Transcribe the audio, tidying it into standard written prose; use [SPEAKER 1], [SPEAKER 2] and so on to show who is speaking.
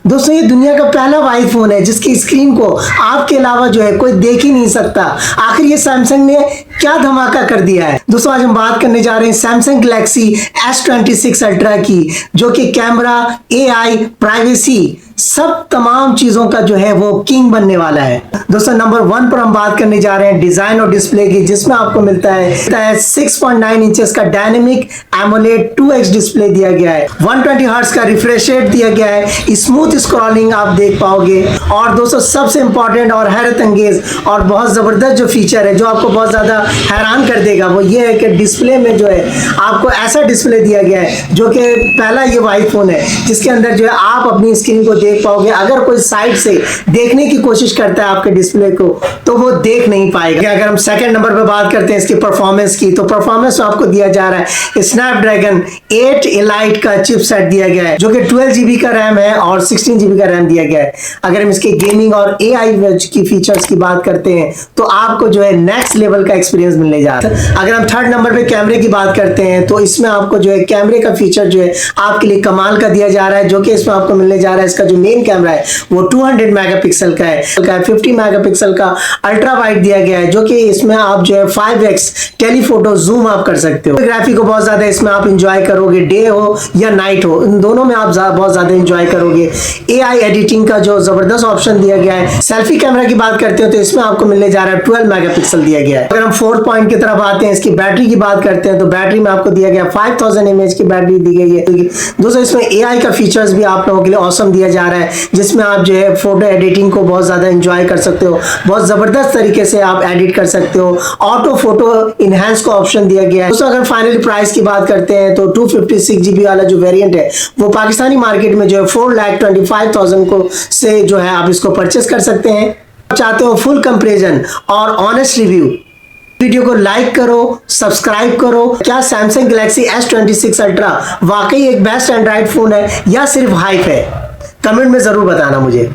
[SPEAKER 1] दोस्तों ये दुनिया का पहला वाइड फोन है जिसकी स्क्रीन को आपके अलावा जो है कोई देख ही नहीं सकता। आखिर ये सैमसंग ने क्या धमाका कर दिया है। दोस्तों आज हम बात करने जा रहे हैं सैमसंग गैलेक्सी S26 अल्ट्रा की, जो कि कैमरा, AI, प्राइवेसी, सब तमाम चीजों का जो है वो किंग बनने वाला है। दोस्तों नंबर 1 पर हम बात करने जा रहे हैं डिजाइन और डिस्प्ले की, जिसमें आपको मिलता है 6.9 इंचेस का डायनेमिक एमोलेड 2x डिस्प्ले दिया गया है, 120 हर्ट्ज का रिफ्रेश रेट दिया गया है, स्मूथ स्क्रॉलिंग आप देख पाओगे। और दोस्तों सबसे इंपॉर्टेंट और हैरत अंगेज और बहुत जबरदस्त जो फीचर है जो आपको बहुत ज्यादा हैरान कर देगा वो ये है कि डिस्प्ले में जो है आपको ऐसा डिस्प्ले दिया गया है जो कि पहला ये वाइड फोन है जिसके अंदर जो है आप अपनी स्क्रीन को देख पाओगे। अगर कोई साइड से देखने की कोशिश करता है आपके डिस्प्ले को तो वो देख नहीं पाएगा। अगर हम सेकंड नंबर पे बात करते हैं इसकी परफॉर्मेंस की, तो परफॉर्मेंस आपको दिया जा रहा है स्नैपड्रैगन 8 एलाइट का चिपसेट दिया गया है जो कि 12 GB का रैम है और 16 GB का रैम दिया गया है। अगर हम इसके गेमिंग और AI की फीचर्स की बात करते हैं तो आपको जो है नेक्स्ट लेवल का एक्सपीरियंस मिलने जा रहा है। अगर हम थर्ड नंबर पे कैमरे की बात करते हैं तो इसमें आपको जो है कैमरे का फीचर जो है आपके लिए कमाल का दिया जा रहा है, जो कि इसमें आपको मिलने जा रहा है। इसका जो मेन कैमरा है वो 200 मेगापिक्सल का है, 50 मेगापिक्सल का अल्ट्रा वाइड दिया गया है, जो कि इसमें आप जो है 5x टेलीफोटो जूम आप कर सकते हो। फोटोग्राफी को बहुत ज्यादा इसमें आप एंजॉय करोगे, डे हो या नाइट हो, इन दोनों में आप बहुत ज्यादा एंजॉय करोगे। AI एडिटिंग का जो जबरदस्त ऑप्शन दिया गया है। सेल्फी कैमरा की बात करते हो तो इसमें आपको मिलने जा रहा है 12 मेगापिक्सल दिया गया है। अगर हम फोर्थ पॉइंट की तरफ आते हैं, इसकी बैटरी की बात करते हैं तो बैटरी में आपको दिया गया 5000 mAh की बैटरी दी गई है। दोस्तों इसमें AI का फीचर्स भी आप लोगों के लिए ऑसम दिया जा रहा है, जिसमें आप जो है फोटो एडिटिंग को बहुत ज्यादा एंजॉय कर सकते हो, बहुत जबरदस्त तरीके से आप एडिट कर सकते हो। ऑटो फोटो इनहेंस का ऑप्शन दिया गया है। दोस्तों अगर फाइनली प्राइस की बात करते हैं तो 256 GB वाला जो वेरिएंट है वो पाकिस्तानी मार्केट में जो है 4,25,000 को से जो है आप इसको परचेस कर सकते हैं। आप चाहते हो फुल कंपैरिजन और ऑनेस्ट रिव्यू, वीडियो को लाइक करो, सब्सक्राइब करो। क्या सैमसंग गैलेक्सी S26 अल्ट्रा वाकई एक बेस्ट एंड्रॉइड फोन है या सिर्फ हाइप है? कमेंट में जरूर बताना मुझे।